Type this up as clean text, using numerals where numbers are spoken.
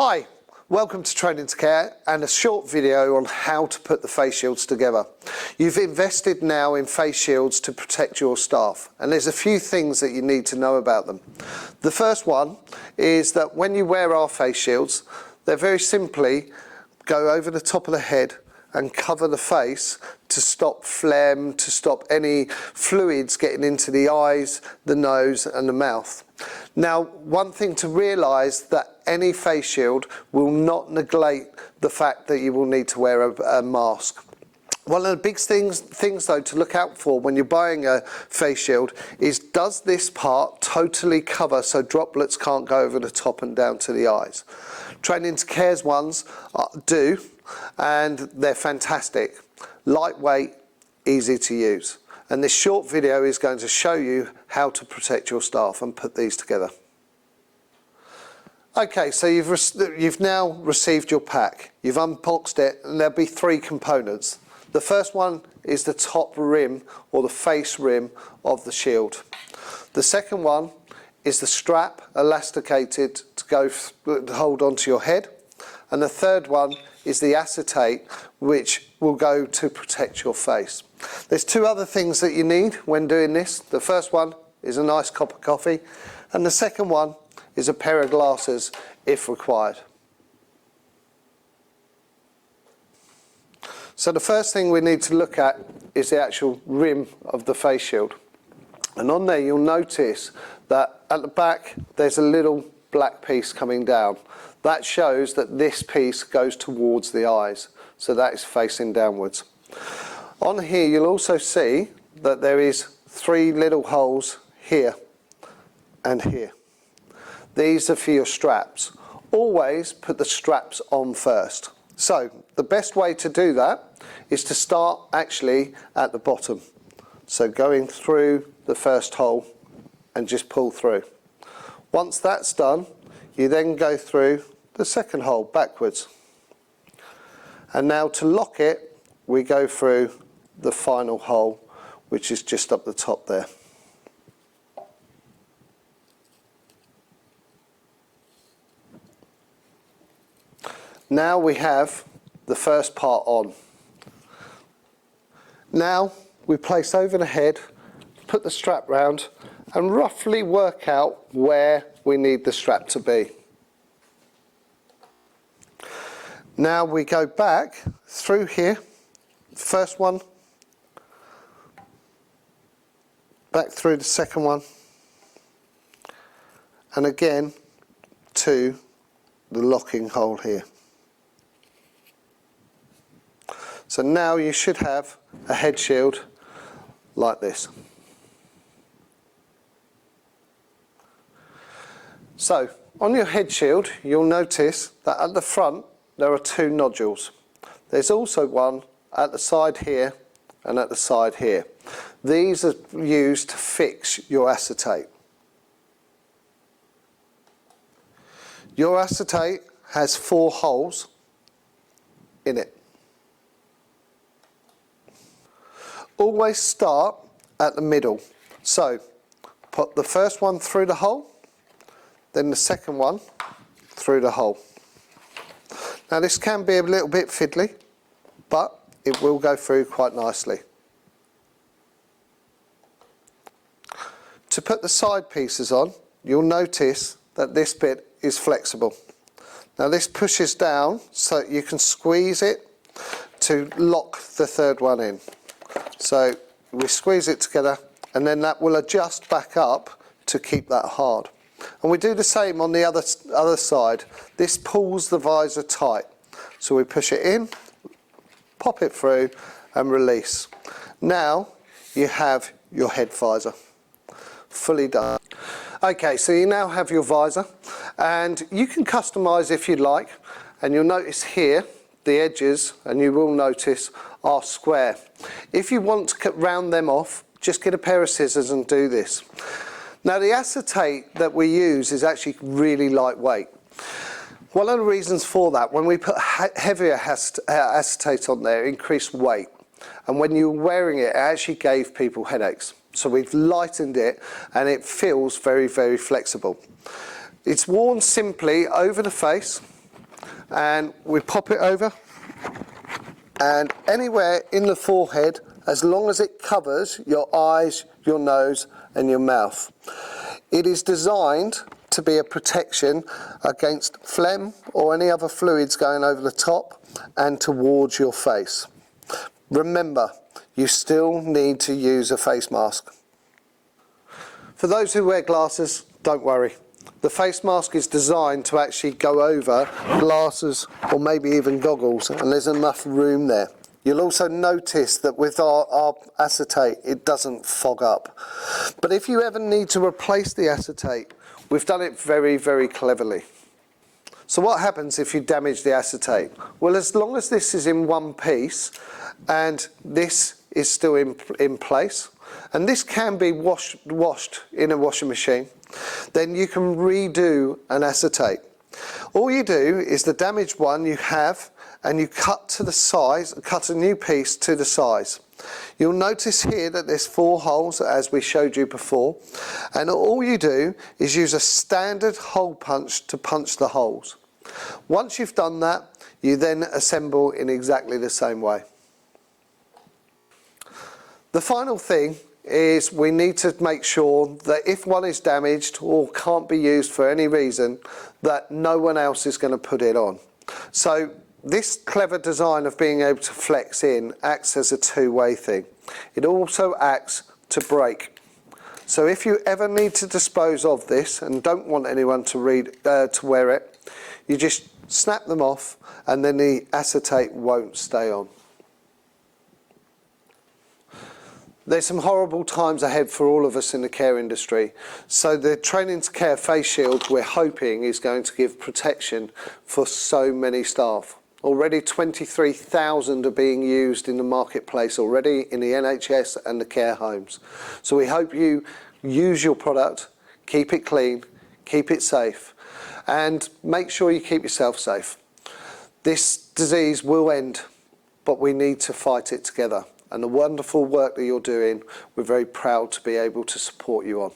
Hi, welcome to Training to Care and a short video on how to put the face shields together. You've invested now in face shields to protect your staff, and there's a few things that you need to know about them. The first one is that when you wear our face shields, they very simply go over the top of the head and cover the face to stop phlegm, to stop any fluids getting into the eyes, the nose and the mouth. Now, one thing to realise that any face shield will not negate the fact that you will need to wear a mask. One of the big things though to look out for when you're buying a face shield is, does this part totally cover so droplets can't go over the top and down to the eyes? Training to Care's ones do, and they're fantastic. Lightweight, easy to use. And this short video is going to show you how to protect your staff and put these together. Okay, so you've now received your pack. You've unboxed it, and there'll be three components. The first one is the top rim or the face rim of the shield. The second one is the strap elasticated to hold onto your head. And the third one is the acetate, which will go to protect your face. There's two other things that you need when doing this. The first one is a nice cup of coffee, and the second one is a pair of glasses if required. So the first thing we need to look at is the actual rim of the face shield. And on there you'll notice that at the back there's a little black piece coming down. That shows that this piece goes towards the eyes, so that is facing downwards. On here you'll also see that there is three little holes here and here. These are for your straps. Always put the straps on first. So the best way to do that is to start actually at the bottom. So going through the first hole and just pull through. Once that's done, you then go through the second hole backwards. And now to lock it, we go through the final hole, which is just up the top there. Now we have the first part on. Now we place over the head, put the strap round and roughly work out where we need the strap to be. Now we go back through here, first one, back through the second one, and again to the locking hole here. So now you should have a head shield like this. So on your head shield you'll notice that at the front there are two nodules. There's also one at the side here and at the side here. These are used to fix your acetate. Your acetate has 4 holes in it. Always start at the middle. So put the first one through the hole, then the second one through the hole. Now this can be a little bit fiddly, but it will go through quite nicely. To put the side pieces on, you'll notice that this bit is flexible. Now this pushes down so you can squeeze it to lock the third one in. So we squeeze it together and then that will adjust back up to keep that hard. And we do the same on the other side. This pulls the visor tight. So we push it in, pop it through and release. Now you have your head visor fully done. Okay, so you now have your visor and you can customise if you'd like, and you'll notice here the edges, and you will notice, are square. If you want to round them off, just get a pair of scissors and do this. Now the acetate that we use is actually really lightweight. One of the reasons for that, when we put heavier acetate on there, it increased weight. And when you were wearing it, it actually gave people headaches. So we've lightened it and it feels very, very flexible. It's worn simply over the face and we pop it over, and anywhere in the forehead, as long as it covers your eyes, your nose and your mouth. It is designed to be a protection against phlegm or any other fluids going over the top and towards your face. Remember, you still need to use a face mask. For those who wear glasses, don't worry. The face mask is designed to actually go over glasses or maybe even goggles, and there's enough room there. You'll also notice that with our acetate, it doesn't fog up. But if you ever need to replace the acetate, we've done it very, very cleverly. So what happens if you damage the acetate? Well, as long as this is in one piece and this is still in place, and this can be washed in a washing machine, then you can redo an acetate. All you do is the damaged one you have, and you cut to the size, cut a new piece to the size. You'll notice here that there's 4 holes as we showed you before, and all you do is use a standard hole punch to punch the holes. Once you've done that, you then assemble in exactly the same way. The final thing is we need to make sure that if one is damaged or can't be used for any reason, that no one else is going to put it on. So this clever design of being able to flex in acts as a two-way thing. It also acts to break. So if you ever need to dispose of this and don't want anyone to wear it, you just snap them off and then the acetate won't stay on. There's some horrible times ahead for all of us in the care industry. So the Training to Care face shield we're hoping is going to give protection for so many staff. Already 23,000 are being used in the marketplace already in the NHS and the care homes. So we hope you use your product, keep it clean, keep it safe, and make sure you keep yourself safe. This disease will end, but we need to fight it together. And the wonderful work that you're doing, we're very proud to be able to support you on.